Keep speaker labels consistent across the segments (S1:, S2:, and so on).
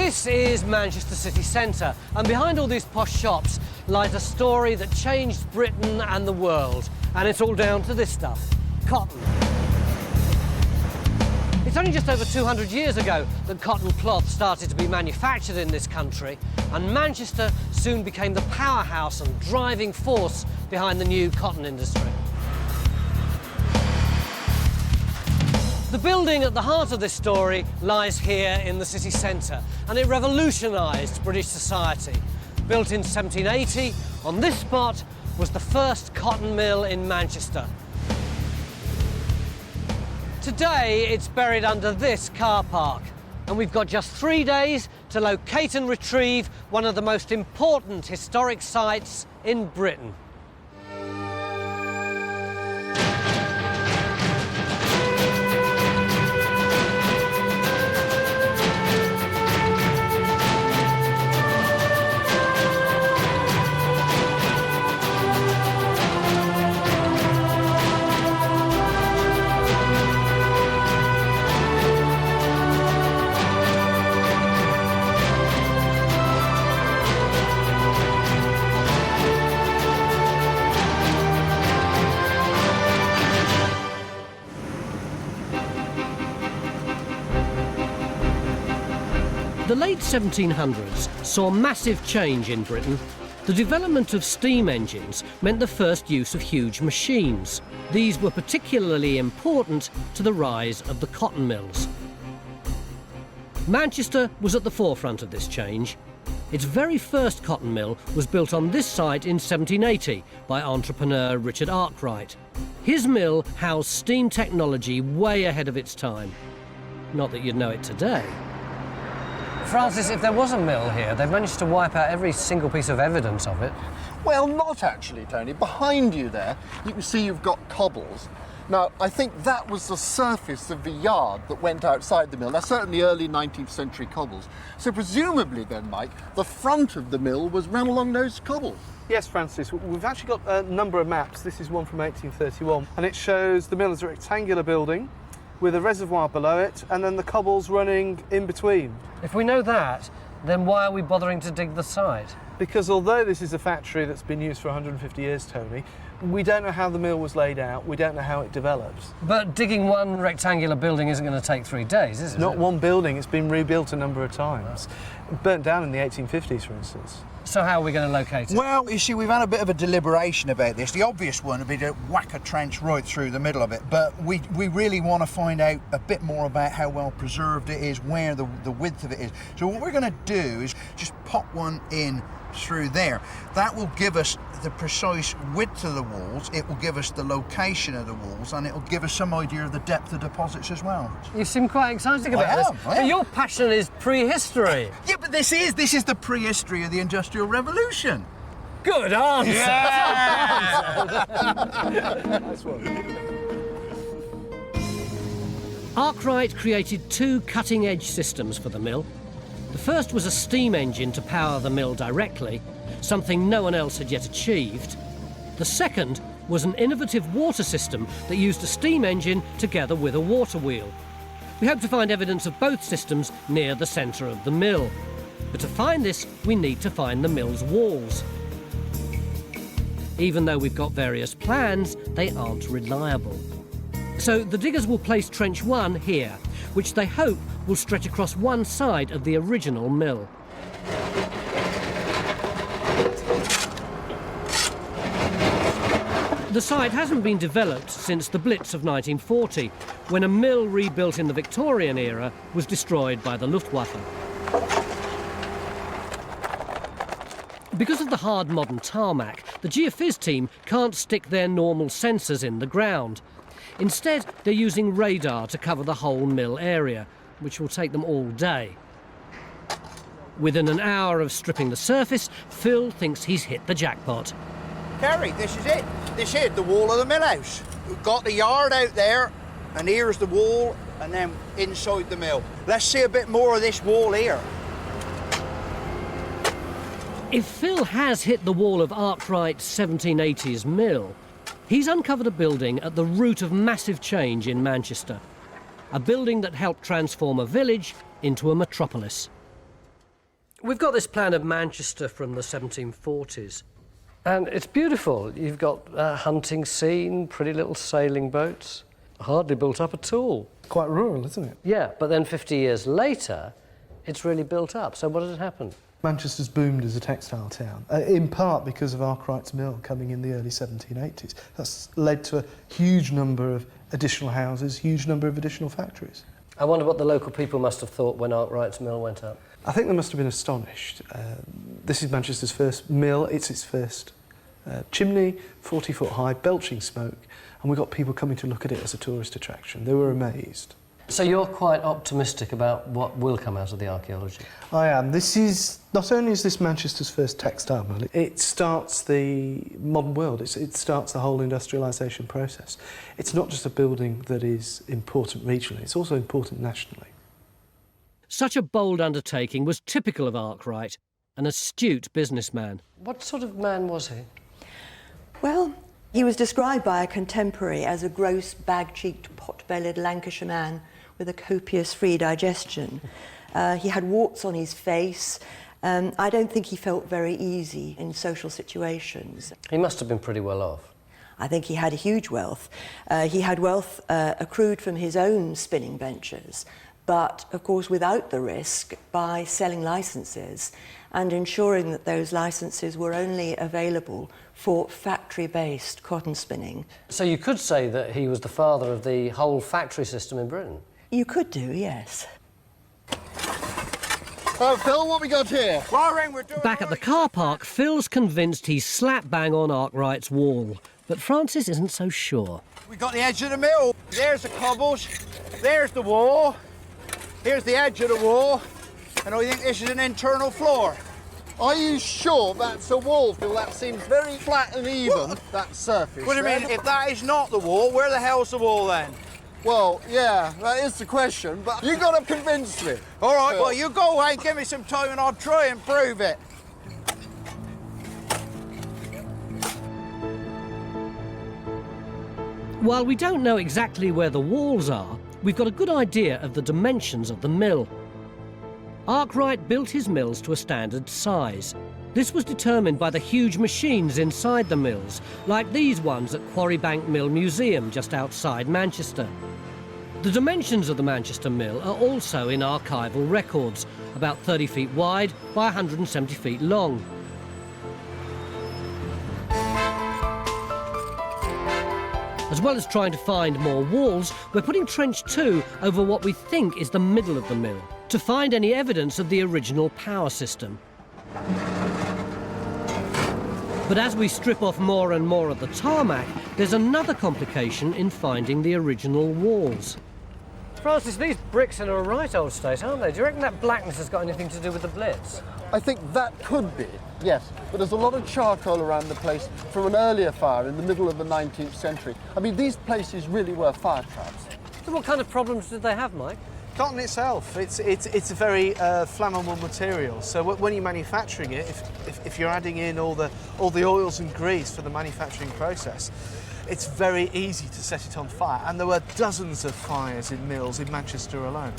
S1: This is Manchester city centre, and behind all these posh shops lies a story that changed Britain and the world. And it's all down to this stuff, cotton. It's only just over 200 years ago that cotton cloth started to be manufactured in this country, and Manchester soon became the powerhouse and driving force behind the new cotton industry. The building at the heart of this story lies here in the city centre, and it revolutionised British society. Built in 1780, on this spot was the first cotton mill in Manchester. Today, it's buried under this car park, and we've got just 3 days to locate and retrieve one of the most important historic sites in Britain. The late 1700s saw massive change in Britain. The development of steam engines meant the first use of huge machines. These were particularly important to the rise of the cotton mills. Manchester was at the forefront of this change. Its very first cotton mill was built on this site in 1780 by entrepreneur Richard Arkwright. His mill housed steam technology way ahead of its time. Not that you'd know it today. Francis, if there was a mill here, they've managed to wipe out every single piece of evidence of it.
S2: Well, not actually, Tony. Behind you there, you can see you've got cobbles. Now, I think that was the surface of the yard that went outside the mill. That's certainly early 19th century cobbles. So presumably then, Mike, the front of the mill was ran along those cobbles.
S3: Yes, Francis, we've actually got a number of maps. This is one from 1831, and it shows the mill as a rectangular building with a reservoir below it, and then the cobbles running in between.
S1: If we know that, then why are we bothering to dig the site?
S3: Because although this is a factory that's been used for 150 years, Tony, we don't know how the mill was laid out, we don't know how it develops.
S1: But digging one rectangular building isn't going to take 3 days, is it?
S3: Not one building, it's been rebuilt a number of times. Burnt down in the 1850s, for instance.
S1: So how are we going to locate it?
S4: Well, you see, we've had a bit of a deliberation about this. The obvious one would be to whack a trench right through the middle of it, but we really want to find out a bit more about how well preserved it is, where the width of it is. So what we're going to do is just pop one in through there. That will give us the precise width of the walls, it will give us the location of the walls, and it will give us some idea of the depth of deposits as well.
S1: You seem quite excited about this. But your passion is prehistory.
S4: Yeah, but this is the prehistory of the Industrial Revolution.
S1: Good answer.
S4: Yeah.
S3: Nice one.
S1: Arkwright created 2 cutting-edge systems for the mill. The first was a steam engine to power the mill directly, something no one else had yet achieved. The second was an innovative water system that used a steam engine together with a water wheel. We hope to find evidence of both systems near the centre of the mill. But to find this, we need to find the mill's walls. Even though we've got various plans, they aren't reliable. So the diggers will place trench 1 here, which they hope will stretch across one side of the original mill. The site hasn't been developed since the Blitz of 1940, when a mill rebuilt in the Victorian era was destroyed by the Luftwaffe. Because of the hard modern tarmac, the geophys team can't stick their normal sensors in the ground. Instead, they're using radar to cover the whole mill area, which will take them all day. Within an hour of stripping the surface, Phil thinks he's hit the jackpot.
S4: Kerry, this is it. This is the wall of the mill house. We've got the yard out there, and here's the wall, and then inside the mill. Let's see a bit more of this wall here.
S1: If Phil has hit the wall of Arkwright's 1780s mill, he's uncovered a building at the root of massive change in Manchester. A building that helped transform a village into a metropolis. We've got this plan of Manchester from the 1740s, and it's beautiful. You've got a hunting scene, pretty little sailing boats, hardly built up at all.
S3: Quite rural, isn't it?
S1: Yeah, but then 50 years later, it's really built up. So what has happened?
S3: Manchester's boomed as a textile town, in part because of Arkwright's Mill coming in the early 1780s. That's led to a huge number of additional houses, huge number of additional factories.
S1: I wonder what the local people must have thought when Arkwright's Mill went up.
S3: I think they must have been astonished. This is Manchester's first mill, it's its first chimney, 40-foot high, belching smoke, and we got people coming to look at it as a tourist attraction. They were amazed.
S1: So you're quite optimistic about what will come out of the archaeology?
S3: I am. This is, not only is this Manchester's first textile mill, it starts the modern world, it starts the whole industrialisation process. It's not just a building that is important regionally, it's also important nationally.
S1: Such a bold undertaking was typical of Arkwright, an astute businessman. What sort of man was he?
S5: Well, he was described by a contemporary as a gross, bag-cheeked, pot-bellied Lancashire man with a copious free digestion. He had warts on his face. I don't think he felt very easy in social situations.
S1: He must have been pretty well off.
S5: I think he had a huge wealth. He had wealth accrued from his own spinning ventures, but of course without the risk by selling licenses and ensuring that those licenses were only available for factory-based cotton spinning.
S1: So you could say that he was the father of the whole factory system in Britain?
S5: You could do, yes.
S2: Oh, Phil, what we got here?
S1: Back at the car park, Phil's convinced he's slap bang on Arkwright's wall, but Francis isn't so sure.
S4: We got the edge of the mill. There's the cobbles. There's the wall. Here's the edge of the wall. And I think this is an internal floor.
S2: Are you sure that's a wall, Phil? That seems very flat and even, that surface.
S4: What do you mean? If that is not the wall, where the hell's the wall then?
S2: Well, yeah, that is the question, but you've got to convince me.
S4: All right, well, you go away and give me some time and I'll try and prove it.
S1: While we don't know exactly where the walls are, we've got a good idea of the dimensions of the mill. Arkwright built his mills to a standard size. This was determined by the huge machines inside the mills, like these ones at Quarrybank Mill Museum just outside Manchester. The dimensions of the Manchester Mill are also in archival records, about 30 feet wide by 170 feet long. As well as trying to find more walls, we're putting Trench 2 over what we think is the middle of the mill, to find any evidence of the original power system. But as we strip off more and more of the tarmac, there's another complication in finding the original walls. Francis, these bricks are in a right old state, aren't they? Do you reckon that blackness has got anything to do with the Blitz?
S2: I think that could be, yes, but there's a lot of charcoal around the place from an earlier fire in the middle of the 19th century. I mean, these places really were fire traps.
S1: So what kind of problems did they have, Mike?
S3: Cotton itself, it's a very flammable material. So when you're manufacturing it, if you're adding in all the oils and grease for the manufacturing process, it's very easy to set it on fire. And there were dozens of fires in mills in Manchester alone.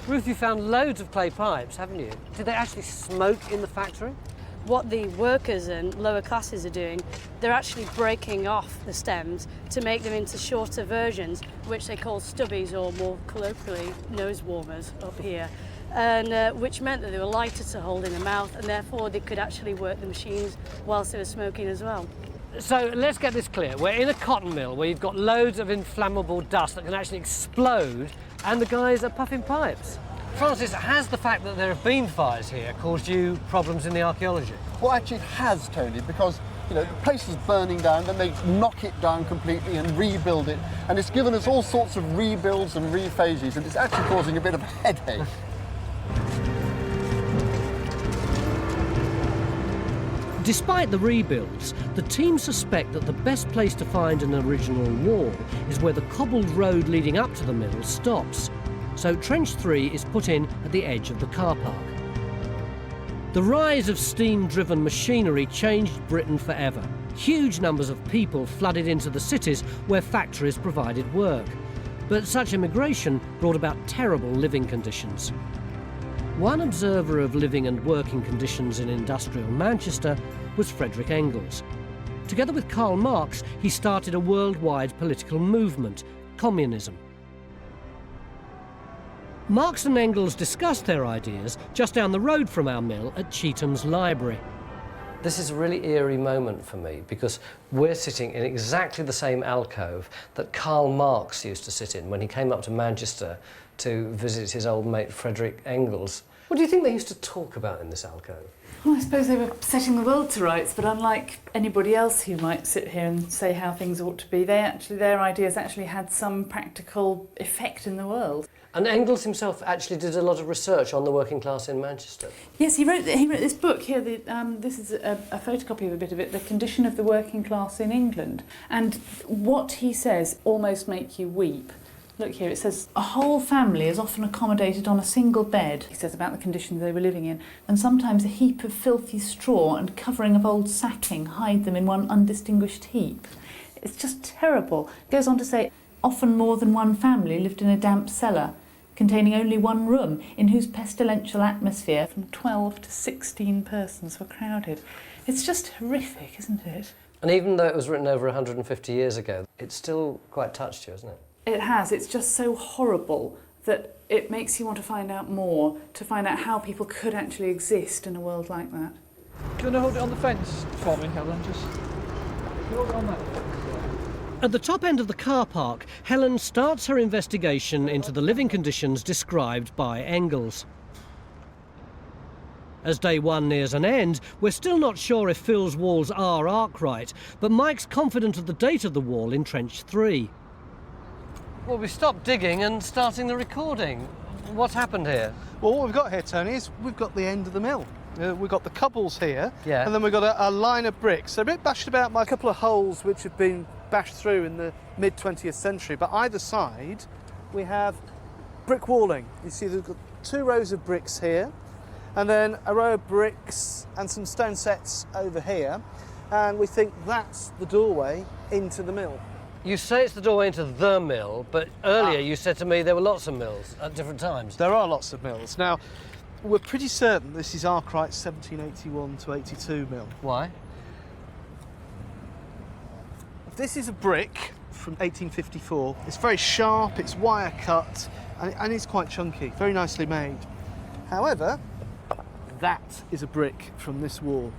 S1: Ruth, you found loads of clay pipes, haven't you? Did they actually smoke in the factory?
S6: What the workers and lower classes are doing, they're actually breaking off the stems to make them into shorter versions, which they call stubbies, or more colloquially, nose warmers up here, and which meant that they were lighter to hold in the mouth, and therefore they could actually work the machines whilst they were smoking as well.
S1: So let's get this clear. We're in a cotton mill where you've got loads of inflammable dust that can actually explode, and the guys are puffing pipes. Francis, has the fact that there have been fires here caused you problems in the archaeology?
S2: Well, actually it has, Tony, because you know, the place is burning down, then they knock it down completely and rebuild it, and it's given us all sorts of rebuilds and rephases, and it's actually causing a bit of a headache.
S1: Despite the rebuilds, the team suspect that the best place to find an original wall is where the cobbled road leading up to the mill stops. So Trench 3 is put in at the edge of the car park. The rise of steam-driven machinery changed Britain forever. Huge numbers of people flooded into the cities where factories provided work. But such immigration brought about terrible living conditions. One observer of living and working conditions in industrial Manchester was Frederick Engels. Together with Karl Marx, he started a worldwide political movement, communism. Marx and Engels discussed their ideas just down the road from our mill at Chetham's Library.
S7: This is a really eerie moment for me because we're sitting in exactly the same alcove that Karl Marx used to sit in when he came up to Manchester to visit his old mate Frederick Engels. What do you think they used to talk about in this alcove?
S8: Well, I suppose they were setting the world to rights, but unlike anybody else who might sit here and say how things ought to be, their ideas actually had some practical effect in the world.
S7: And Engels himself actually did a lot of research on the working class in Manchester.
S8: Yes, he wrote this book here. This is a photocopy of a bit of it, The Condition of the Working Class in England. And what he says almost make you weep. Look here, it says, a whole family is often accommodated on a single bed, he says about the conditions they were living in, and sometimes a heap of filthy straw and covering of old sacking hide them in one undistinguished heap. It's just terrible. It goes on to say, often more than one family lived in a damp cellar, containing only one room, in whose pestilential atmosphere from 12 to 16 persons were crowded. It's just horrific, isn't it?
S7: And even though it was written over 150 years ago, it's still quite touched you, isn't it?
S8: It has. It's just so horrible that it makes you want to find out more, to find out how people could actually exist in a world like that.
S9: Do you want to hold it on the fence for me, Helen? Just hold it on that.
S1: At the top end of the car park, Helen starts her investigation into the living conditions described by Engels. As day one nears an end, we're still not sure if Phil's walls are Arkwright, but Mike's confident of the date of the wall in Trench 3.
S7: Well, we stopped digging and starting the recording. What's happened here?
S3: Well, what we've got here, Tony, is we've got the end of the mill. We've got the cobbles here,
S7: Yeah.
S3: and then we've got a line of bricks. They're a bit bashed about by a couple of holes which have been bashed through in the mid-20th century, but either side we have brick walling. You see there's got 2 rows of bricks here, and then a row of bricks and some stone sets over here, and we think that's the doorway into the mill.
S7: You say it's the doorway into the mill, but earlier you said to me there were lots of mills at different times.
S3: There are lots of mills. Now, we're pretty certain this is Arkwright's 1781 to 82 mill.
S7: Why?
S3: This is a brick from 1854. It's very sharp, it's wire cut, and it's quite chunky, very nicely made. However, that is a brick from this wall.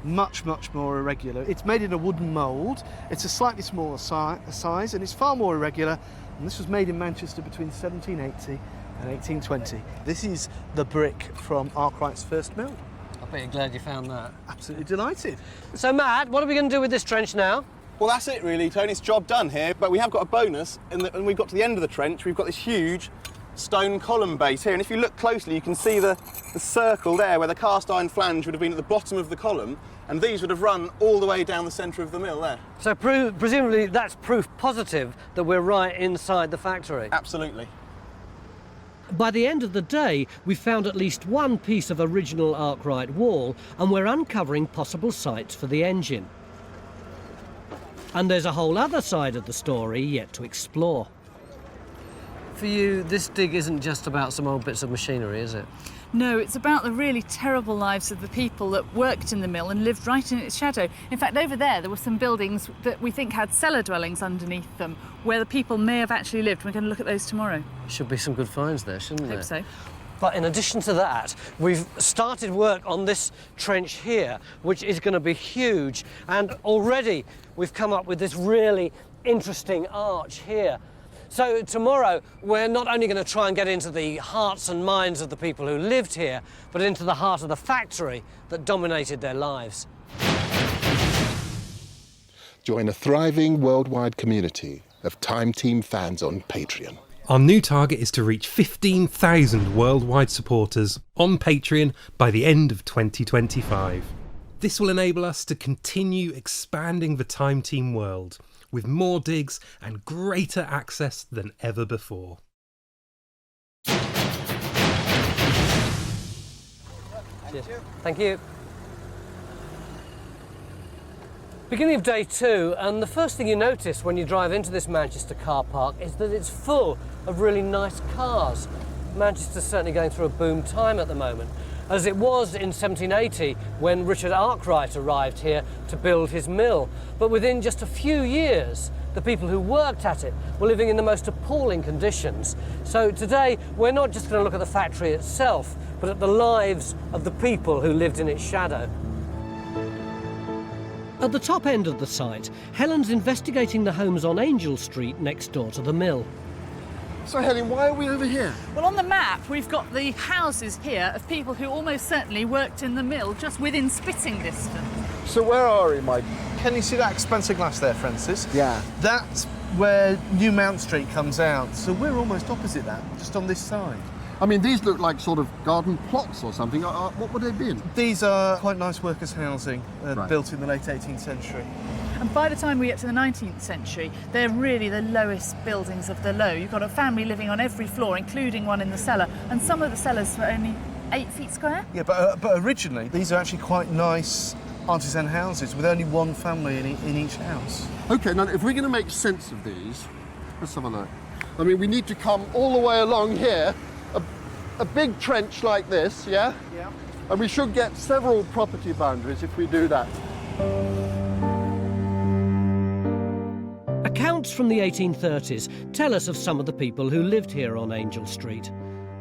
S3: Much, much more irregular. It's made in a wooden mould. It's a slightly smaller size, and it's far more irregular. And this was made in Manchester between 1780 and 1820. This is the brick from Arkwright's first mill.
S7: I bet you're glad you found that.
S3: Absolutely delighted.
S7: So, Matt, what are we going to do with this trench now?
S10: Well, that's it really, Tony. It's job done here, but we have got a bonus in that when we got to the end of the trench, we've got this huge stone column base here, and if you look closely, you can see the circle there where the cast iron flange would have been at the bottom of the column, and these would have run all the way down the centre of the mill there.
S7: So presumably that's proof positive that we're right inside the factory.
S10: Absolutely.
S1: By the end of the day, we've found at least one piece of original Arkwright wall, and we're uncovering possible sites for the engine. And there's a whole other side of the story yet to explore.
S7: For you, this dig isn't just about some old bits of machinery, is it?
S8: No, it's about the really terrible lives of the people that worked in the mill and lived right in its shadow. In fact, over there were some buildings that we think had cellar dwellings underneath them, where the people may have actually lived. We're going to look at those tomorrow.
S7: Should be some good finds there, shouldn't there?
S8: Hope so.
S7: But in addition to that, we've started work on this trench here, which is going to be huge. And already we've come up with this really interesting arch here. So tomorrow, we're not only going to try and get into the hearts and minds of the people who lived here, but into the heart of the factory that dominated their lives.
S11: Join a thriving worldwide community of Time Team fans on Patreon.
S12: Our new target is to reach 15,000 worldwide supporters on Patreon by the end of 2025. This will enable us to continue expanding the Time Team world, with more digs and greater access than ever before.
S7: Cheers. Thank you. Beginning of day 2, and the first thing you notice when you drive into this Manchester car park is that it's full of really nice cars. Manchester's certainly going through a boom time at the moment, as it was in 1780 when Richard Arkwright arrived here to build his mill. But within just a few years, the people who worked at it were living in the most appalling conditions. So today, we're not just going to look at the factory itself, but at the lives of the people who lived in its shadow.
S1: At the top end of the site, Helen's investigating the homes on Angel Street next door to the mill.
S2: So Helen, why are we over here?
S8: Well, on the map, we've got the houses here of people who almost certainly worked in the mill just within spitting distance.
S2: So where are we, Mike?
S3: Can you see that expanse of glass there, Francis?
S2: Yeah.
S3: That's where New Mount Street comes out. So we're almost opposite that, just on this side.
S2: I mean, these look like sort of garden plots or something. What would they be in?
S3: These are quite nice workers' housing,
S2: Right.
S3: built in the late 18th century.
S8: And by the time we get to the 19th century, they're really the lowest buildings of the low. You've got a family living on every floor, including one in the cellar, and some of the cellars are only 8 feet square.
S3: Yeah, but originally, these are actually quite nice artisan houses with only one family in each house.
S2: OK, now if we're going to make sense of these, let's have a look. I mean, we need to come all the way along here, a big trench like this, yeah?
S3: Yeah.
S2: And we should get several property boundaries if we do that.
S1: Accounts from the 1830s tell us of some of the people who lived here on Angel Street.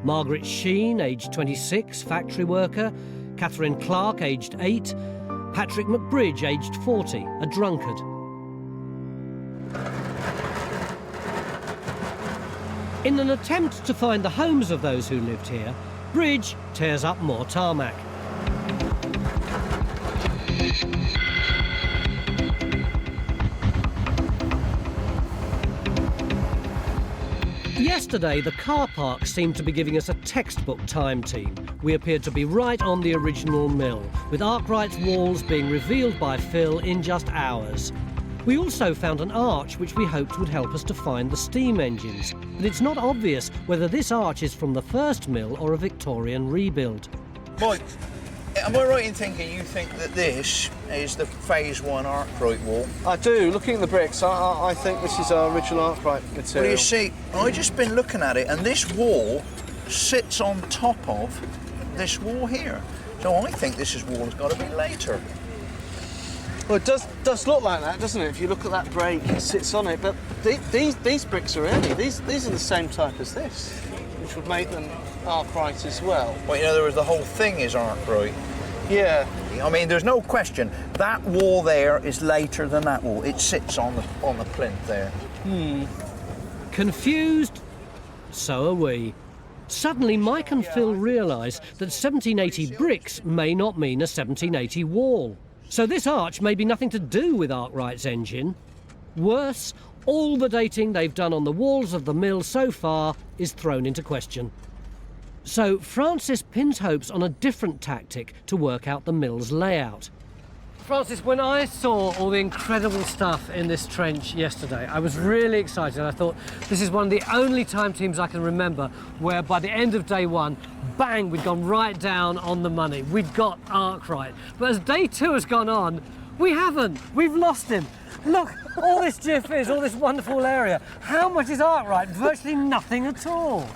S1: Margaret Sheen, aged 26, factory worker. Catherine Clark, aged 8. Patrick McBridge, aged 40, a drunkard. In an attempt to find the homes of those who lived here, Bridge tears up more tarmac. Yesterday, the car park seemed to be giving us a textbook time team. We appeared to be right on the original mill, with Arkwright's walls being revealed by Phil in just hours. We also found an arch which we hoped would help us to find the steam engines, but it's not obvious whether this arch is from the first mill or a Victorian rebuild.
S4: Mike, am I right in thinking you think that this is the Phase 1 Arkwright wall?
S3: I do. Looking at the bricks, I think this is our original Arkwright material.
S4: Well, you see, I've just been looking at it, and this wall sits on top of this wall here. So I think this wall's got to be later.
S3: Well, it does look like that, doesn't it? If you look at that break, it sits on it. But these bricks are early. These are the same type as this, which would make them Arkwright as well.
S4: Well, in other words, the whole thing is Arkwright.
S3: Yeah.
S4: I mean, there's no question. That wall there is later than that wall. It sits on the plinth there.
S1: Confused? So are we. Suddenly, Mike and Phil realise that 1780 bricks may not mean a 1780 wall. So this arch may be nothing to do with Arkwright's engine. Worse, all the dating they've done on the walls of the mill so far is thrown into question. So Francis pins hopes on a different tactic to work out the mill's layout.
S7: Francis, when I saw all the incredible stuff in this trench yesterday, I was really excited. I thought this is one of the only time teams I can remember where by the end of day one, bang, we'd gone right down on the money. We'd got Arkwright. But as day 2 has gone on, we haven't. We've lost him. Look, all this jiff is, all this wonderful area. How much is Arkwright? Virtually nothing at all.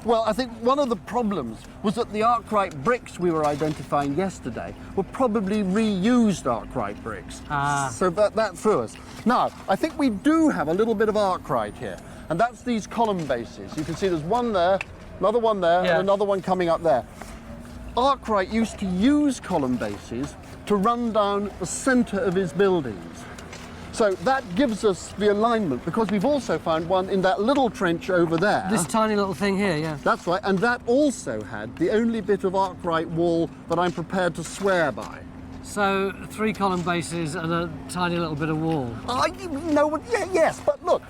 S2: Well, I think one of the problems was that the Arkwright bricks we were identifying yesterday were probably reused Arkwright bricks. So that threw us. Now, I think we do have a little bit of Arkwright here, and that's these column bases. You can see there's one there, another one there, and another one coming up there. Arkwright used to use column bases to run down the centre of his buildings. So that gives us the alignment, because we've also found one in that little trench over there.
S7: This tiny little thing here, yeah.
S2: That's right, and that also had the only bit of Arkwright wall that I'm prepared to swear by.
S7: So 3 column bases and a tiny little bit of wall.
S2: Yes, but look,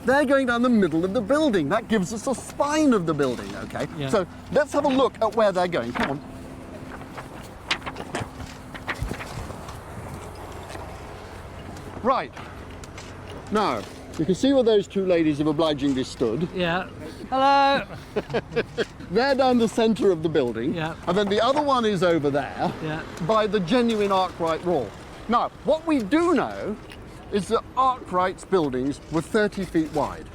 S2: they're going down the middle of the building. That gives us the spine of the building, okay?
S7: Yeah.
S2: So let's have a look at where they're going. Come on. Right. Now, you can see where those two ladies have obligingly stood.
S7: Yeah. Hello.
S2: They're down the centre of the building.
S7: Yeah.
S2: And then the other one is over there by the genuine Arkwright wall. Now, what we do know is that Arkwright's buildings were 30 feet wide.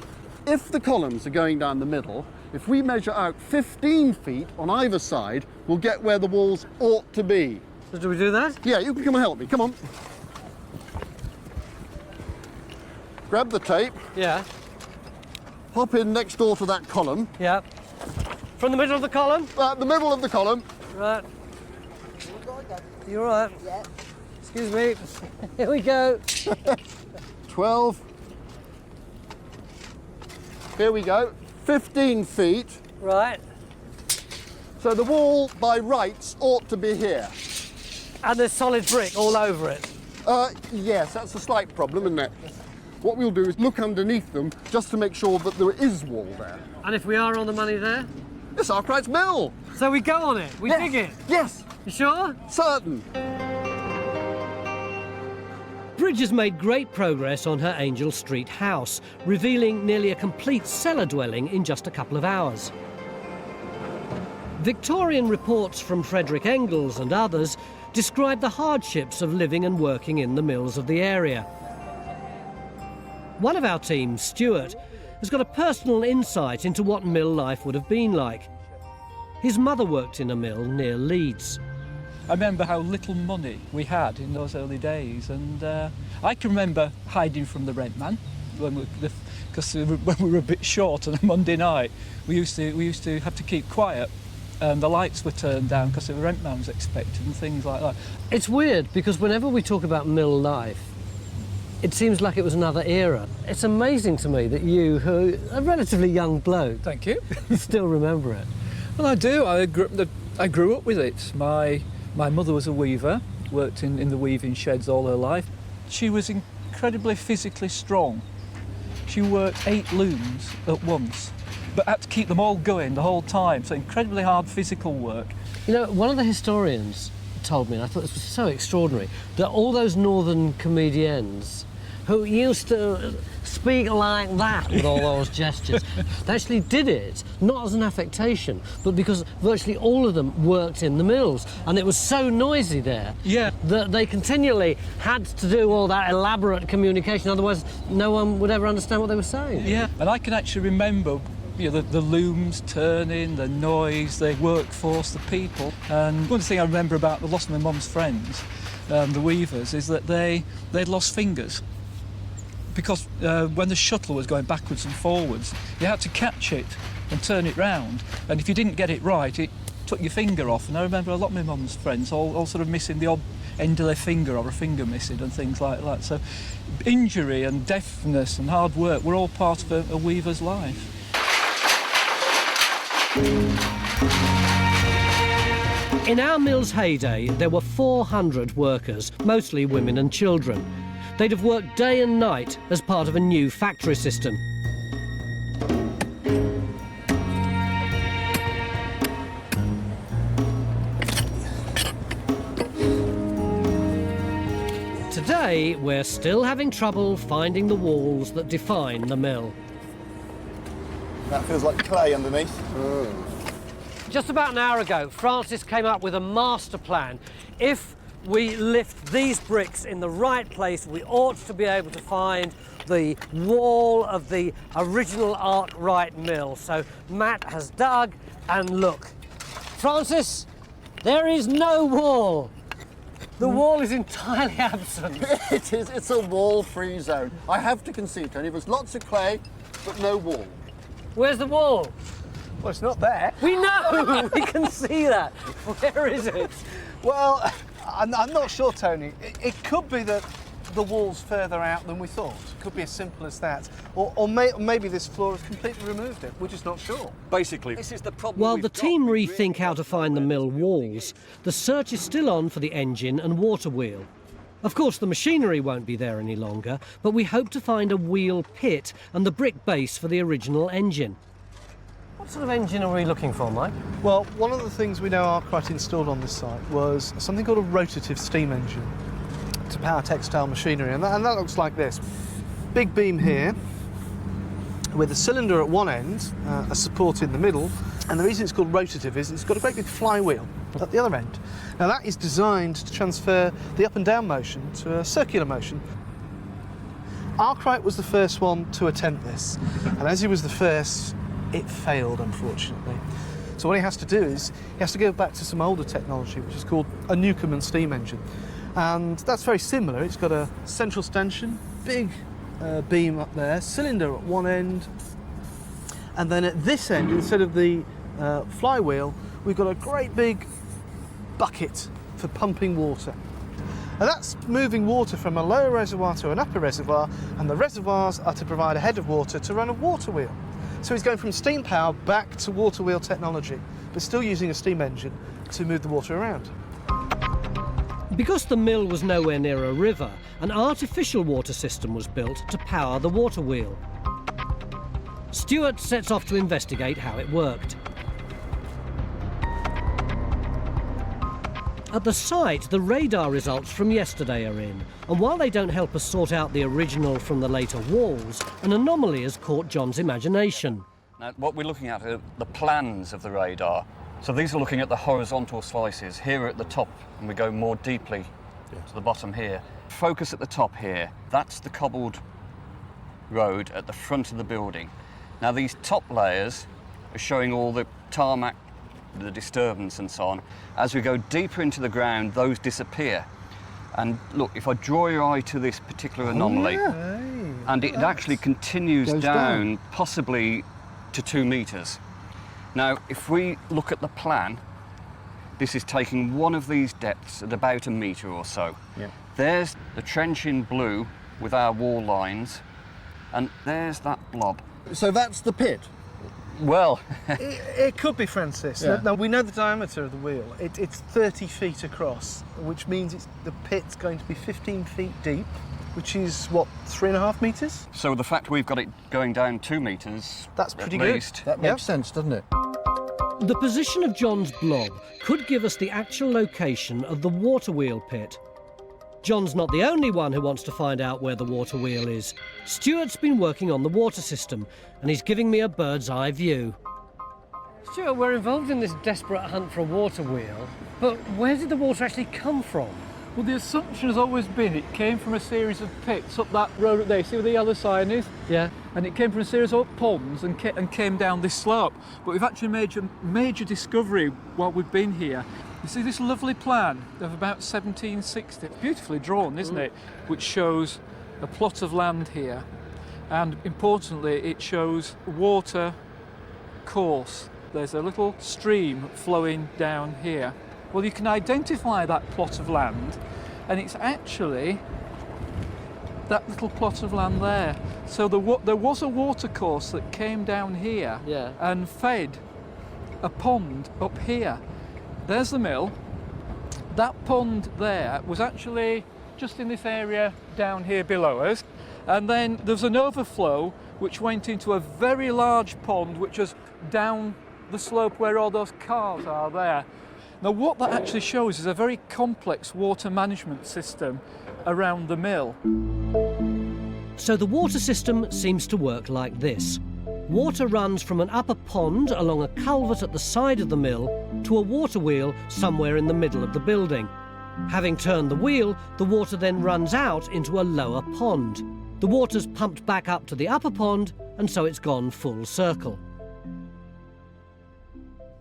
S2: If the columns are going down the middle, If we measure out 15 feet on either side, we'll get where the walls ought to be.
S7: So do we do that?
S2: Yeah, you can come and help me. Come on. Grab the tape.
S7: Yeah.
S2: Hop in next door to that column.
S7: Yeah. From the middle of the column?
S2: The middle of the column.
S7: Right. You all right? Yeah. Excuse me. Here we go.
S2: 12. Here we go. 15 feet.
S7: Right.
S2: So the wall, by rights, ought to be here.
S7: And there's solid brick all over it.
S2: Yes, that's a slight problem, isn't it? What we'll do is look underneath them just to make sure that there is wall there.
S7: And if we are on the money there?
S2: It's Arkwright's Mill.
S7: So we go on it? We dig it?
S2: Yes.
S7: You sure?
S2: Certain.
S1: Bridge has made great progress on her Angel Street house, revealing nearly a complete cellar dwelling in just a couple of hours. Victorian reports from Frederick Engels and others describe the hardships of living and working in the mills of the area. One of our team, Stuart, has got a personal insight into what mill life would have been like. His mother worked in a mill near Leeds.
S9: I remember how little money we had in those early days, and I can remember hiding from the rent man because when we were a bit short on a Monday night, we used to have to keep quiet, and the lights were turned down because the rent man was expected and things like that.
S7: It's weird because whenever we talk about mill life, it seems like it was another era. It's amazing to me that you, who are a relatively young bloke,
S9: Thank you.
S7: still remember it.
S9: Well, I do. I grew up with it. My mother was a weaver, worked in the weaving sheds all her life. She was incredibly physically strong. She worked 8 looms at once, but had to keep them all going the whole time, so incredibly hard physical work.
S7: You know, one of the historians told me, and I thought this was so extraordinary, that all those northern comedians who used to speak like that with all those gestures, they actually did it, not as an affectation, but because virtually all of them worked in the mills, and it was so noisy there that they continually had to do all that elaborate communication, otherwise no one would ever understand what they were saying.
S9: Yeah, and I can actually remember the looms turning, the noise, the workforce, the people. And one thing I remember about the loss of my mum's friends, the weavers, is that they'd lost fingers. Because when the shuttle was going backwards and forwards, you had to catch it and turn it round. And if you didn't get it right, it took your finger off. And I remember a lot of my mum's friends all sort of missing the odd end of their finger or a finger missing and things like that. So injury and deafness and hard work were all part of a weaver's life.
S1: In our mill's heyday, there were 400 workers, mostly women and children. They'd have worked day and night as part of a new factory system. Today, we're still having trouble finding the walls that define the mill.
S10: That feels like clay underneath.
S7: Just about an hour ago, Francis came up with a master plan. If we lift these bricks in the right place, we ought to be able to find the wall of the original Arkwright Mill. So Matt has dug, and look. Francis, there is no wall. The wall is entirely absent.
S2: It is. It's a wall-free zone. I have to concede, Tony. There's lots of clay, but no wall.
S7: Where's the wall?
S3: Well, it's not there.
S7: We know! We can see that. Where is it?
S3: Well, I'm not sure, Tony. It could be that the wall's further out than we thought. It could be as simple as that. Or maybe this floor has completely removed it. We're just not sure.
S13: Basically, this is the problem.
S1: While the team rethink how to find the mill walls, the search is still on for the engine and water wheel. Of course, the machinery won't be there any longer, but we hope to find a wheel pit and the brick base for the original engine.
S7: What sort of engine are we looking for, Mike?
S3: Well, one of the things we know Arkwright installed on this site was something called a rotative steam engine to power textile machinery, and that looks like this. Big beam here, with a cylinder at one end, a support in the middle, and the reason it's called rotative is it's got a great big flywheel at the other end. Now that is designed to transfer the up and down motion to a circular motion. Arkwright was the first one to attempt this, and as he was the first, it failed, unfortunately. So what he has to do is he has to go back to some older technology, which is called a Newcomen steam engine. And that's very similar. It's got a central stanchion, big beam up there, cylinder at one end, and then at this end, instead of the flywheel, we've got a great big bucket for pumping water. And that's moving water from a lower reservoir to an upper reservoir, and the reservoirs are to provide a head of water to run a water wheel. So he's going from steam power back to water wheel technology, but still using a steam engine to move the water around.
S1: Because the mill was nowhere near a river, an artificial water system was built to power the water wheel. Stuart sets off to investigate how it worked. At the site, the radar results from yesterday are in, and while they don't help us sort out the original from the later walls, an anomaly has caught John's imagination.
S13: Now, what we're looking at are the plans of the radar. So these are looking at the horizontal slices here at the top, and we go more deeply to the bottom here. Focus at the top here. That's the cobbled road at the front of the building. Now these top layers are showing all the tarmac, the disturbance and so on. As we go deeper into the ground, those disappear. And look, if I draw your eye to this particular anomaly, and it actually continues down possibly to 2 metres. Now, if we look at the plan, this is taking one of these depths at about 1 metre or so. There's the trench in blue with our wall lines, and there's that blob.
S2: So that's the pit?
S13: Well...
S3: it could be, Francis.
S2: Yeah.
S3: Now, we know the diameter of the wheel. It's 30 feet across, which means the pit's going to be 15 feet deep, which is, what, 3.5 metres?
S13: So the fact we've got it going down 2 metres,
S3: that's pretty
S13: at
S3: good.
S13: least.
S2: That makes sense, doesn't it?
S1: The position of John's blob could give us the actual location of the water wheel pit. John's not the only one who wants to find out where the water wheel is. Stuart's been working on the water system, and he's giving me a bird's eye view.
S7: Stuart, we're involved in this desperate hunt for a water wheel, but where did the water actually come from?
S9: Well, the assumption has always been it came from a series of pits up that road up there. See where the yellow sign is?
S7: Yeah.
S9: And it came from a series of ponds and came down this slope. But we've actually made a major discovery while we've been here. You see this lovely plan of about 1760. It's beautifully drawn, isn't it? Which shows a plot of land here. And importantly, it shows water course. There's a little stream flowing down here. Well, you can identify that plot of land, and it's actually that little plot of land there. So there was a water course that came down here and fed a pond up here. There's the mill. That pond there was actually just in this area down here below us. And then there's an overflow which went into a very large pond which was down the slope where all those cars are there. Now what that actually shows is a very complex water management system around the mill.
S1: So the water system seems to work like this. Water runs from an upper pond along a culvert at the side of the mill to a water wheel somewhere in the middle of the building. Having turned the wheel, the water then runs out into a lower pond. The water's pumped back up to the upper pond, and so it's gone full circle.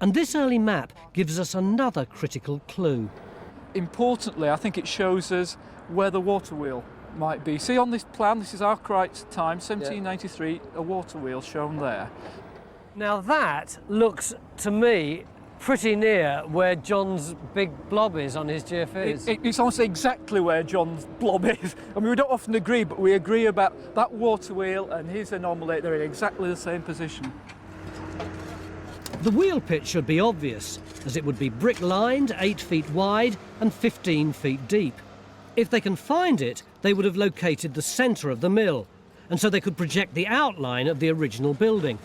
S1: And this early map gives us another critical clue.
S9: Importantly, I think it shows us where the water wheel might be. See on this plan, this is Arkwright's time, 1793, a water wheel shown there.
S7: Now that looks to me pretty near where John's big blob is on his geophysics.
S9: It's almost exactly where John's blob is. I mean, we don't often agree, but we agree about that water wheel and his anomaly. They're in exactly the same position.
S1: The wheel pit should be obvious, as it would be brick-lined, 8 feet wide and 15 feet deep. If they can find it, they would have located the centre of the mill, and so they could project the outline of the original building.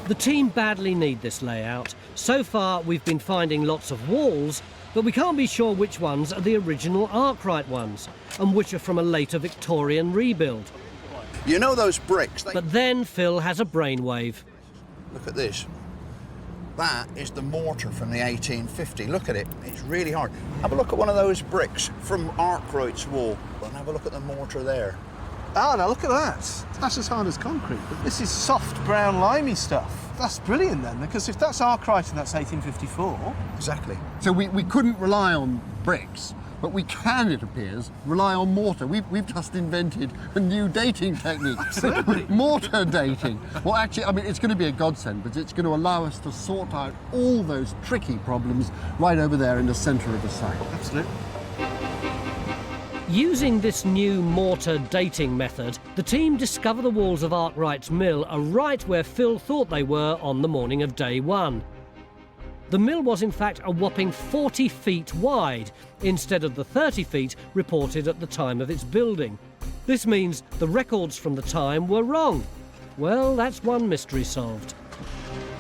S1: The team badly need this layout. So far, we've been finding lots of walls, but we can't be sure which ones are the original Arkwright ones, and which are from a later Victorian rebuild.
S4: You know those bricks?
S1: But then Phil has a brainwave.
S4: Look at this. That is the mortar from the 1850. Look at it. It's really hard. Have a look at one of those bricks from Arkwright's wall and have a look at the mortar there.
S3: Ah, now look at that. That's as hard as concrete. But this is soft, brown, limey stuff. That's brilliant then, because if that's Arkwright and that's 1854...
S4: Exactly.
S2: So we couldn't rely on bricks, but we can, it appears, rely on mortar. We've just invented a new dating technique.
S3: Absolutely.
S2: Mortar dating. Well, actually, I mean, it's going to be a godsend, but it's going to allow us to sort out all those tricky problems right over there in the centre of the site.
S3: Absolutely.
S1: Using this new mortar dating method, the team discover the walls of Arkwright's mill are right where Phil thought they were on the morning of day one. The mill was in fact a whopping 40 feet wide, instead of the 30 feet reported at the time of its building. This means the records from the time were wrong. Well, that's one mystery solved.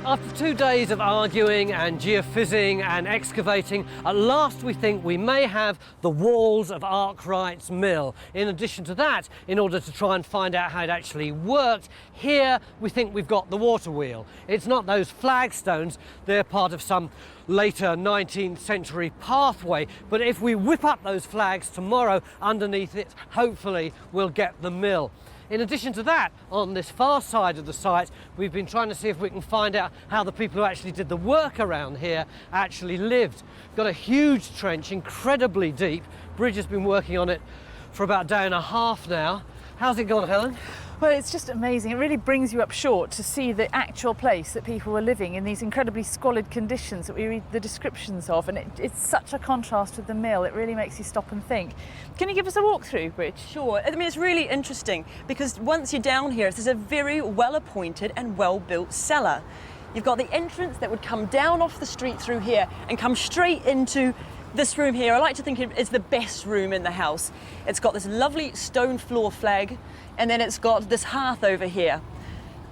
S1: After 2 days of arguing and geophysics and excavating, at last we think we may have the walls of Arkwright's mill. In addition to that, in order to try and find out how it actually worked, here we think we've got the water wheel. It's not those flagstones, they're part of some later 19th century pathway, but if we whip up those flags tomorrow, underneath it, hopefully we'll get the mill. In addition to that, on this far side of the site, we've been trying to see if we can find out how the people who actually did the work around here actually lived. Got a huge trench, incredibly deep. Bridge has been working on it for about a day and a half now. How's it gone, Helen?
S8: Well, it's just amazing. It really brings you up short to see the actual place that people were living in these incredibly squalid conditions that we read the descriptions of, and it's such a contrast with the mill. It really makes you stop and think. Can you give us a walkthrough, Bridge?
S14: Sure. I mean, it's really interesting because once you're down here, there's a very well-appointed and well-built cellar. You've got the entrance that would come down off the street through here and come straight into this room here. I like to think it's the best room in the house. It's got this lovely stone floor flag, and then it's got this hearth over here.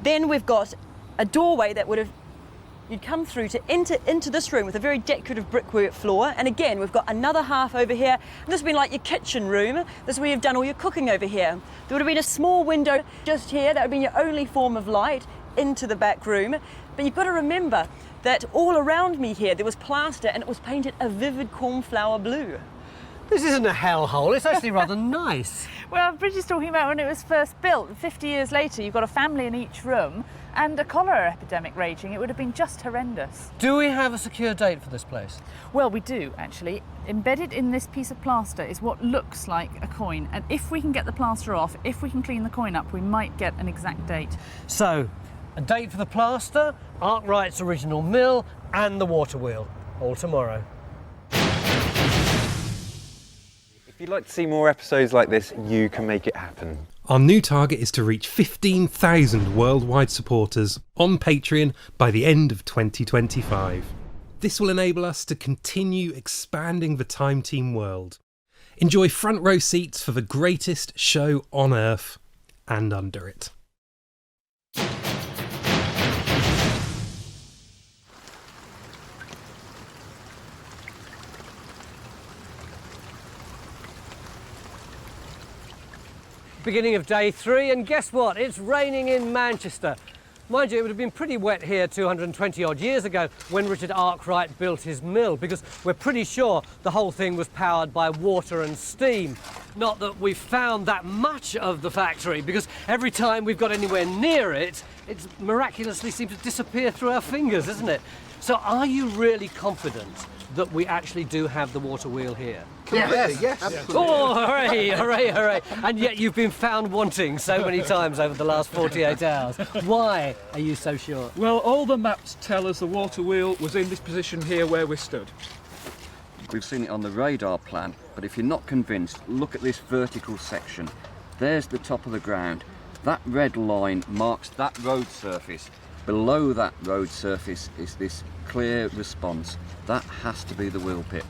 S14: Then we've got a doorway that you'd come through to enter into this room with a very decorative brickwork floor. And again, we've got another hearth over here. And this would be like your kitchen room. This is where you've done all your cooking over here. There would have been a small window just here. That would have been your only form of light into the back room. But you've got to remember that all around me here, there was plaster and it was painted a vivid cornflower blue.
S1: This isn't a hellhole, it's actually rather nice.
S8: Well, Bridge is talking about when it was first built. 50 years later, you've got a family in each room and a cholera epidemic raging. It would have been just horrendous.
S1: Do we have a secure date for this place?
S8: Well, we do, actually. Embedded in this piece of plaster is what looks like a coin. And if we can get the plaster off, if we can clean the coin up, we might get an exact date.
S1: So, a date for the plaster, Arkwright's original mill, and the water wheel. All tomorrow.
S15: If you'd like to see more episodes like this, you can make it happen.
S12: Our new target is to reach 15,000 worldwide supporters on Patreon by the end of 2025. This will enable us to continue expanding the Time Team world. Enjoy front row seats for the greatest show on Earth and under it.
S1: Beginning of day 3, and guess what? It's raining in Manchester. Mind you, it would have been pretty wet here 220 odd years ago when Richard Arkwright built his mill, because we're pretty sure the whole thing was powered by water and steam. Not that we've found that much of the factory, because every time we've got anywhere near it, it miraculously seems to disappear through our fingers, isn't it? So are you really confident that we actually do have the water wheel here?
S3: Yes, absolutely.
S1: Oh, hooray, hooray, hooray. And yet you've been found wanting so many times over the last 48 hours. Why are you so sure?
S9: Well, all the maps tell us the water wheel was in this position here where we stood.
S13: We've seen it on the radar plan, but if you're not convinced, look at this vertical section. There's the top of the ground. That red line marks that road surface. Below that road surface is this clear response. That has to be the wheel pit.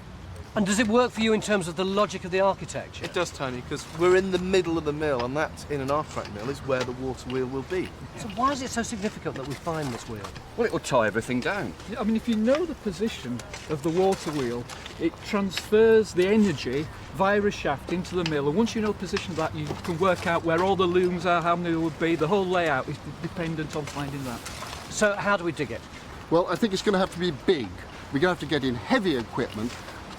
S1: And does it work for you in terms of the logic of the architecture?
S3: It does, Tony, because we're in the middle of the mill, and that, in an Arkwright mill, is where the water wheel will be.
S1: So why is it so significant that we find this wheel?
S13: Well, it will tie everything down.
S9: I mean, if you know the position of the water wheel, it transfers the energy via a shaft into the mill, and once you know the position of that, you can work out where all the looms are, how many there would be. The whole layout is dependent on finding that.
S1: So how do we dig it?
S2: Well, I think it's going to have to be big. We're going to have to get in heavy equipment.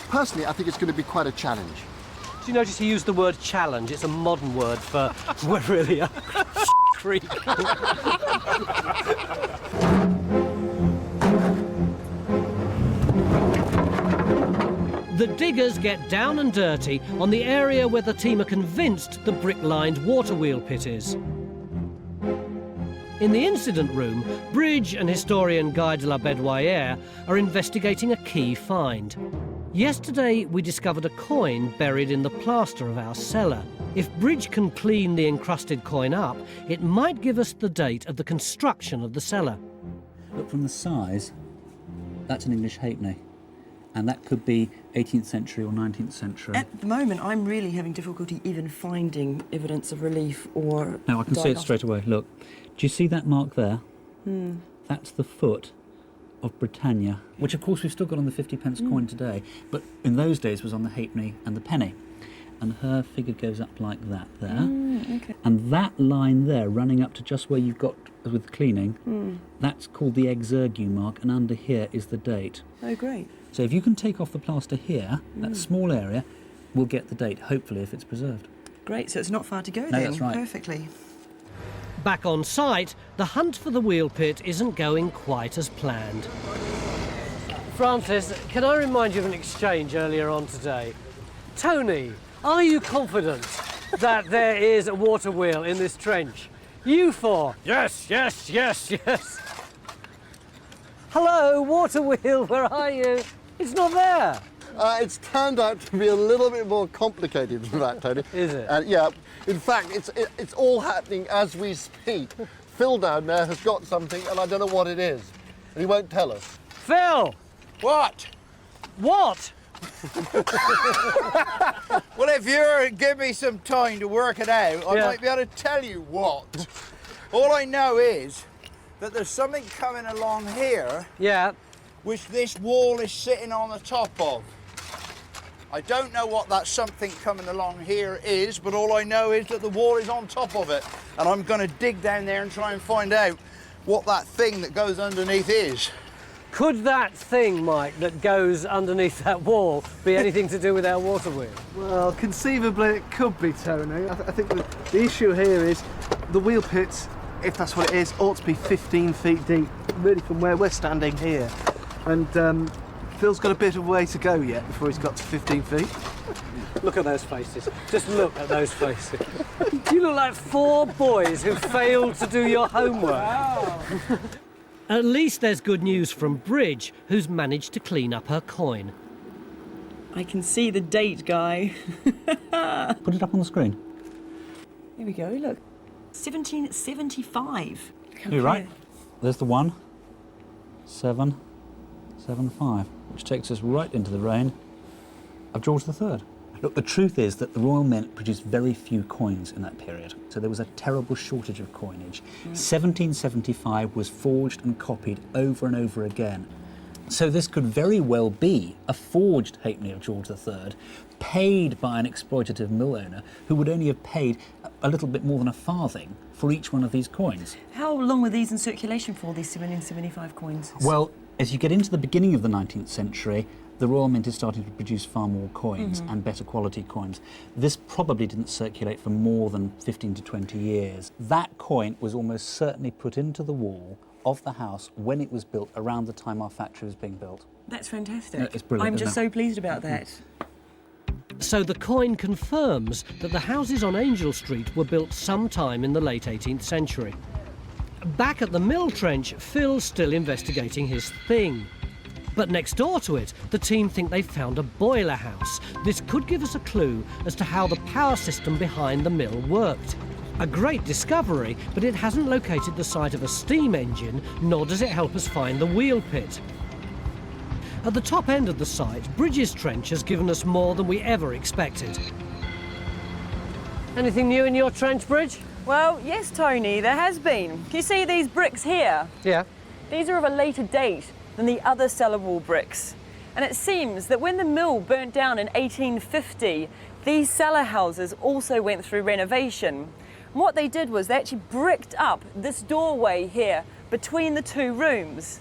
S2: Personally, I think it's going to be quite a challenge.
S7: Do you notice he used the word challenge? It's a modern word for we're really a creek.
S1: The diggers get down and dirty on the area where the team are convinced the brick-lined water wheel pit is. In the incident room, Bridge and historian Guy de la Bedouillère are investigating a key find. Yesterday, we discovered a coin buried in the plaster of our cellar. If Bridge can clean the encrusted coin up, it might give us the date of the construction of the cellar.
S16: Look, from the size, that's an English halfpenny. And that could be 18th century or 19th century.
S5: At the moment, I'm really having difficulty even finding evidence of relief or...
S16: No, I can see it straight away. Look, do you see that mark there? That's the foot of Britannia, which of course we've still got on the 50p coin today, but in those days was on the halfpenny and the penny. And her figure goes up like that there.
S5: Okay.
S16: And that line there, running up to just where you've got with cleaning, that's called the exergue mark, and under here is the date.
S5: Oh, great.
S16: So if you can take off the plaster here, that small area, we'll get the date, hopefully, if it's preserved.
S5: Great, so it's not far to go
S16: No,
S5: then.
S16: that's right.
S5: Perfectly.
S1: Back on site, the hunt for the wheel pit isn't going quite as planned.
S7: Francis, can I remind you of an exchange earlier on today? Tony, are you confident that there is a water wheel in this trench? You four, yes, yes, yes, yes. Hello, water wheel, where are you? It's not there.
S2: It's turned out to be a little bit more complicated than that, Tony.
S7: Is it?
S2: Yeah. In fact, it's all happening as we speak. Phil down there has got something, and I don't know what it is. And he won't tell us.
S7: Phil!
S4: What?
S7: What?
S4: Well, if you give me some time to work it out, I might be able to tell you what. All I know is that there's something coming along here, which this wall is sitting on the top of. I don't know what that something coming along here is, but all I know is that the wall is on top of it, and I'm going to dig down there and try and find out what that thing that goes underneath is.
S7: Could that thing, Mike, that goes underneath that wall be anything to do with our water wheel?
S3: Well, conceivably it could be, Tony. I think the issue here is the wheel pit, if that's what it is, ought to be 15 feet deep, really from where we're standing here. And Phil's got a bit of way to go yet before he's got to 15 feet.
S7: Look at those faces. Just look at those faces. You look like 4 boys who failed to do your homework. Wow.
S1: At least there's good news from Bridge, who's managed to clean up her coin.
S5: I can see the date, Guy.
S16: Put it up on the screen.
S5: Here we go, look. 1775.
S16: You're right. There's the 1, 7, 7, 5, which takes us right into the reign of George III. Look, the truth is that the Royal Mint produced very few coins in that period, so there was a terrible shortage of coinage. 1775 was forged and copied over and over again. So this could very well be a forged halfpenny of George III, paid by an exploitative mill owner who would only have paid a little bit more than a farthing for each one of these coins.
S5: How long were these in circulation for, these 1775 coins?
S16: Well, as you get into the beginning of the 19th century, the Royal Mint is starting to produce far more coins and better quality coins. This probably didn't circulate for more than 15 to 20 years. That coin was almost certainly put into the wall of the house when it was built, around the time our factory was being built.
S5: That's fantastic.
S16: Yeah, it's brilliant,
S5: I'm just
S16: isn't it?
S5: so pleased about that.
S1: So the coin confirms that the houses on Angel Street were built sometime in the late 18th century. Back at the mill trench, Phil's still investigating his thing. But next door to it, the team think they've found a boiler house. This could give us a clue as to how the power system behind the mill worked. A great discovery, but it hasn't located the site of a steam engine, nor does it help us find the wheel pit. At the top end of the site, Bridges Trench has given us more than we ever expected.
S7: Anything new in your trench, Bridge?
S14: Well, yes, Tony, there has been. Can you see these bricks here?
S7: Yeah.
S14: These are of a later date than the other cellar wall bricks. And it seems that when the mill burnt down in 1850, these cellar houses also went through renovation. And what they did was they actually bricked up this doorway here between the 2 rooms.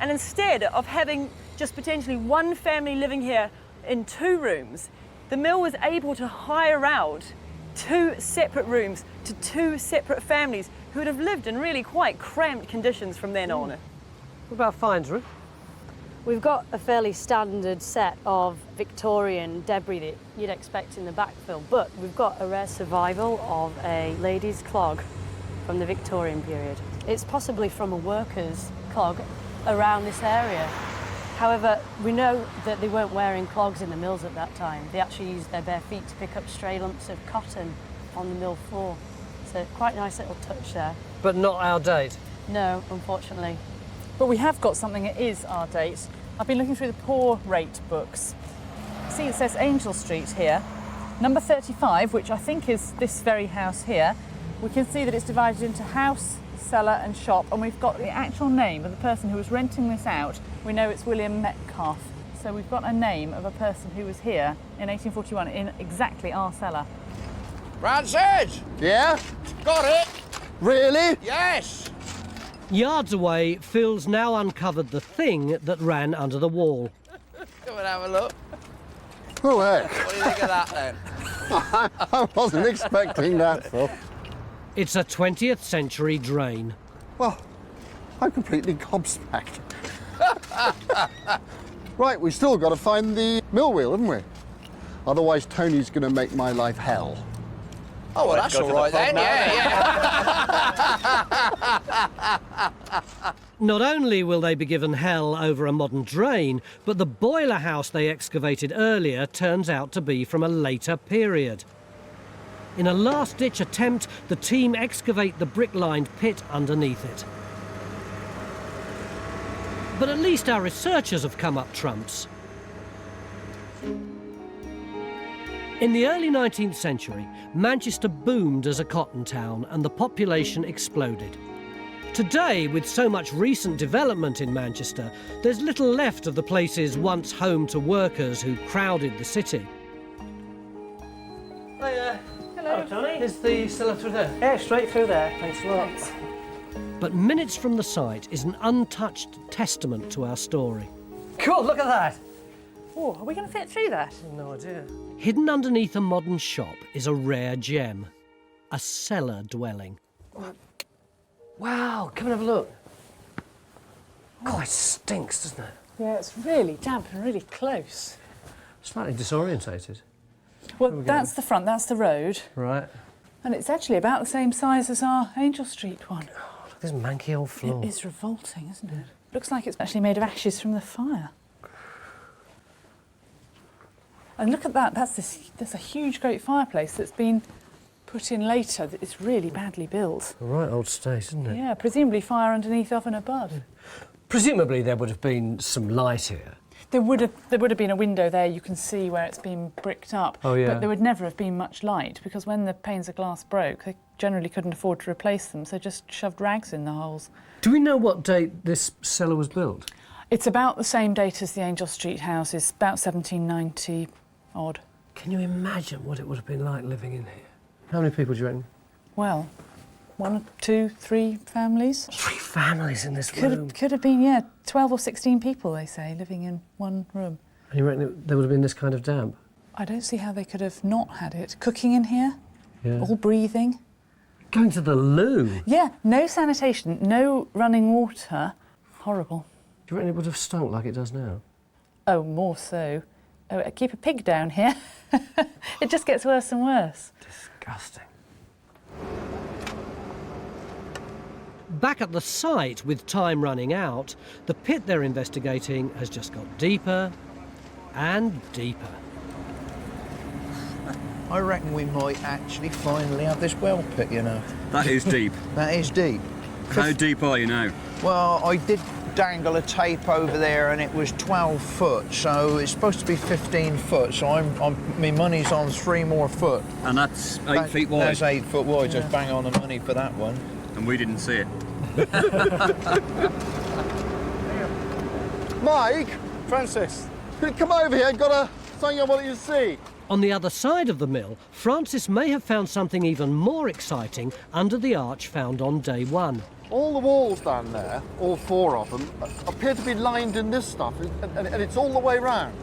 S14: And instead of having just potentially one family living here in 2 rooms, the mill was able to hire out 2 separate rooms to 2 separate families who would have lived in really quite cramped conditions from then on.
S7: What about finds, Ruth?
S6: We've got a fairly standard set of Victorian debris that you'd expect in the backfill, but we've got a rare survival of a lady's clog from the Victorian period. It's possibly from a worker's clog around this area. However, we know that they weren't wearing clogs in the mills at that time. They actually used their bare feet to pick up stray lumps of cotton on the mill floor. So quite a nice little touch there.
S7: But not our date.
S6: No, unfortunately.
S8: But we have got something that is our date. I've been looking through the poor rate books. See, it says Angel Street here. Number 35, which I think is this very house here, we can see that it's divided into house, cellar and shop, and we've got the actual name of the person who was renting this out. We know it's William Metcalfe. So we've got a name of a person who was here in 1841 in exactly our cellar.
S4: Francis!
S2: Yeah?
S4: Got it!
S2: Really?
S4: Yes!
S1: Yards away, Phil's now uncovered the thing that ran under the wall.
S4: Come and have a look.
S2: Oh, heck.
S4: What do you think of that then?
S2: I wasn't expecting that, Phil.
S1: It's a 20th century drain.
S2: Well, I'm completely gobsmacked. Right, we still got to find the mill wheel, haven't we? Otherwise, Tony's going to make my life hell.
S4: Oh, well, that's all right then,
S1: Not only will they be given hell over a modern drain, but the boiler house they excavated earlier turns out to be from a later period. In a last-ditch attempt, the team excavate the brick-lined pit underneath it. But at least our researchers have come up trumps. In the early 19th century, Manchester boomed as a cotton town and the population exploded. Today, with so much recent development in Manchester, there's little left of the places once home to workers who crowded the city.
S7: Hello, Tony. Is the cellar through there?
S3: Yeah, straight through there. Thanks a lot.
S1: But minutes from the site is an untouched testament to our story.
S7: Cool, look at that.
S8: Oh, are we going to fit through that?
S7: No idea.
S1: Hidden underneath a modern shop is a rare gem, a cellar dwelling.
S7: Wow, come and have a look. God, it stinks, doesn't it?
S8: Yeah, it's really damp and really close.
S7: Slightly disorientated.
S8: Well, that's the front, that's the road.
S7: Right.
S8: And it's actually about the same size as our Angel Street one.
S7: Oh, look at this manky old floor.
S8: It is revolting, isn't it? Looks like it's actually made of ashes from the fire. And look at that, that's a huge, great fireplace that's been put in later. It's really badly built.
S7: A right old state, isn't it?
S8: Yeah, presumably fire underneath, oven above.
S7: Presumably there would have been some light here.
S8: There would have been a window there. You can see where it's been bricked up.
S7: Oh, yeah.
S8: But there would never have been much light because when the panes of glass broke, they generally couldn't afford to replace them, so just shoved rags in the holes.
S7: Do we know what date this cellar was built?
S8: It's about the same date as the Angel Street house. It's about 1790 odd.
S7: Can you imagine what it would have been like living in here? How many people do you reckon?
S8: Well, 1, 2, 3 families.
S7: 3 families in this room?
S8: Could have been, yeah, 12 or 16 people, they say, living in one room.
S7: And you reckon there would have been this kind of damp?
S8: I don't see how they could have not had it. Cooking in here,
S7: Yeah.
S8: all breathing.
S7: Going to the loo?
S8: Yeah, no sanitation, no running water. Horrible.
S7: Do you reckon it would have stunk like it does now?
S8: Oh, more so. Oh, keep a pig down here. It just gets worse and worse.
S7: Disgusting.
S1: Back at the site, with time running out, the pit they're investigating has just got deeper and deeper.
S4: I reckon we might actually finally have this well pit, you know.
S13: That is deep.
S4: That is deep.
S13: How deep are you now?
S4: Well, I did dangle a tape over there and it was 12 foot, so it's supposed to be 15 foot, so my money's on 3 more foot.
S13: And that's 8 feet wide?
S4: That's 8 foot wide, just bang on the money for that one.
S13: And we didn't see it.
S2: Mike!
S3: Francis.
S2: Come over here, got something I want you to see.
S1: On the other side of the mill, Francis may have found something even more exciting under the arch found on day 1.
S2: All the walls down there, all 4 of them, appear to be lined in this stuff, and it's all the way round.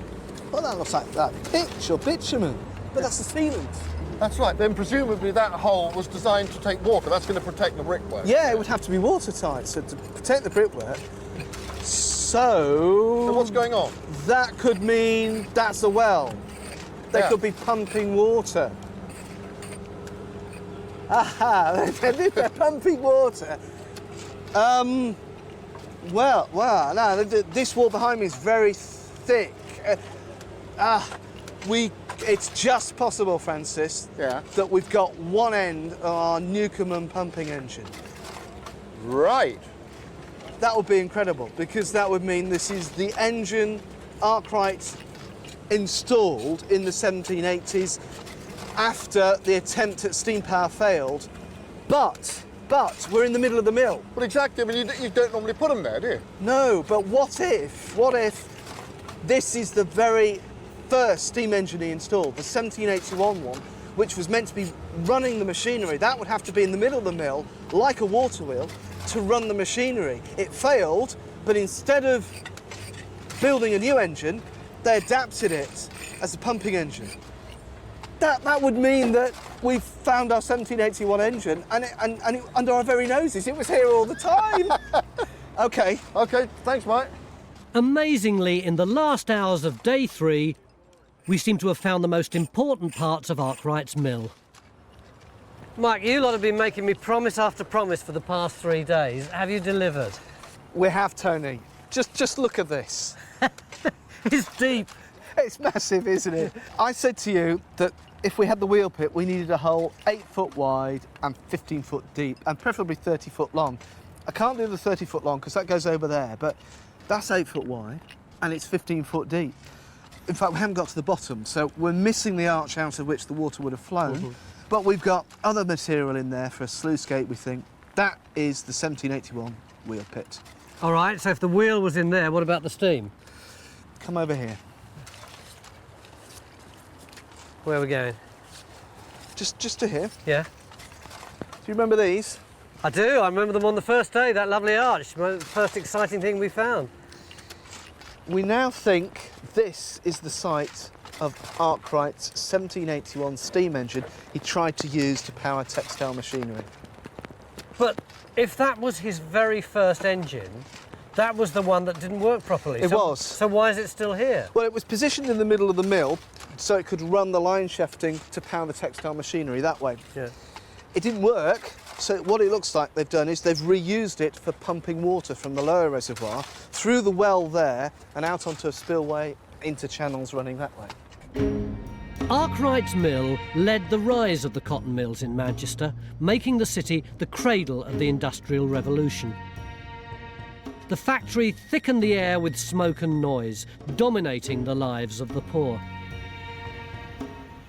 S3: Well, that looks like that pitch or bitumen, but that's the sealant.
S2: That's right. Then presumably that hole was designed to take water. That's going to protect the brickwork.
S3: Yeah, it would have to be watertight, so to protect the brickwork. So
S2: what's going on?
S3: That could mean that's the well. They could be pumping water. Aha, they're pumping water. No, this wall behind me is very thick. It's just possible, Francis, that we've got one end of our Newcomen pumping engine.
S2: Right.
S3: That would be incredible, because that would mean this is the engine Arkwright installed in the 1780s after the attempt at steam power failed. But we're in the middle of the mill.
S2: Well, exactly. I mean, you don't normally put them there, do you?
S3: No, but what if this is the very first steam engine he installed, the 1781 one, which was meant to be running the machinery? That would have to be in the middle of the mill, like a water wheel, to run the machinery. It failed, but instead of building a new engine, they adapted it as a pumping engine. That would mean that we've found our 1781 engine and it under our very noses. It was here all the time. Okay, thanks, Mike.
S1: Amazingly, in the last hours of day 3, we seem to have found the most important parts of Arkwright's mill.
S7: Mike, you lot have been making me promise after promise for the past 3 days. Have you delivered?
S3: We have, Tony. Just look at this.
S1: It's deep.
S3: It's massive, isn't it? I said to you that if we had the wheel pit, we needed a hole 8 foot wide and 15 foot deep, and preferably 30 foot long. I can't do the 30 foot long because that goes over there, but that's 8 foot wide and it's 15 foot deep. In fact, we haven't got to the bottom, so we're missing the arch out of which the water would have flown. But we've got other material in there for a sluice gate, we think. That is the 1781 wheel pit.
S7: All right, so if the wheel was in there, what about the steam?
S3: Come over here.
S7: Where are we going?
S3: Just to here.
S7: Yeah.
S3: Do you remember these?
S7: I do. I remember them on the first day, that lovely arch. The first exciting thing we found.
S3: We now think this is the site of Arkwright's 1781 steam engine he tried to use to power textile machinery.
S7: But if that was his very first engine, that was the one that didn't work properly.
S3: It was.
S7: So why is it still here?
S3: Well, it was positioned in the middle of the mill so it could run the line shafting to power the textile machinery that way.
S7: Yeah.
S3: It didn't work, so what it looks like they've done is they've reused it for pumping water from the lower reservoir through the well there and out onto a spillway into channels running that way.
S1: Arkwright's mill led the rise of the cotton mills in Manchester, making the city the cradle of the Industrial Revolution. The factory thickened the air with smoke and noise, dominating the lives of the poor.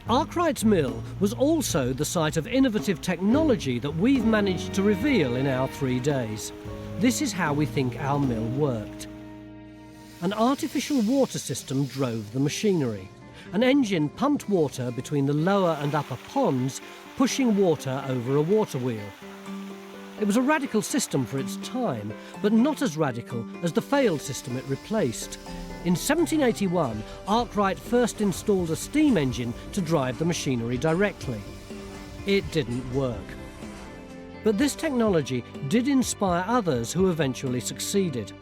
S1: Arkwright's mill was also the site of innovative technology that we've managed to reveal in our 3 days. This is how we think our mill worked. An artificial water system drove the machinery. An engine pumped water between the lower and upper ponds, pushing water over a water wheel. It was a radical system for its time, but not as radical as the failed system it replaced. In 1781, Arkwright first installed a steam engine to drive the machinery directly. It didn't work. But this technology did inspire others who eventually succeeded,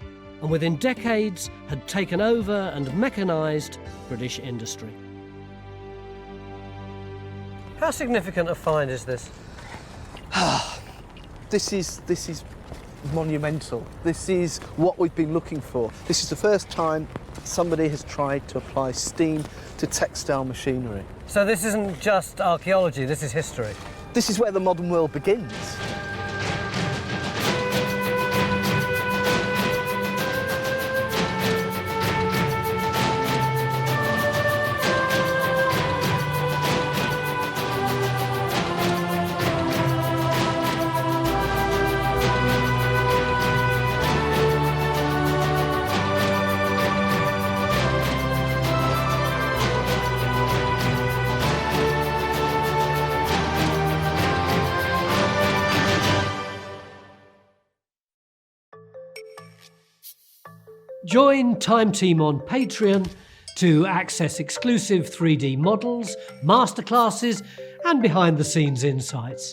S1: and within decades had taken over and mechanised British industry.
S7: How significant a find is this?
S3: This is monumental. This is what we've been looking for. This is the first time somebody has tried to apply steam to textile machinery.
S7: So this isn't just archaeology, this is history.
S3: This is where the modern world begins.
S1: Join Time Team on Patreon to access exclusive 3D models, masterclasses and behind-the-scenes insights.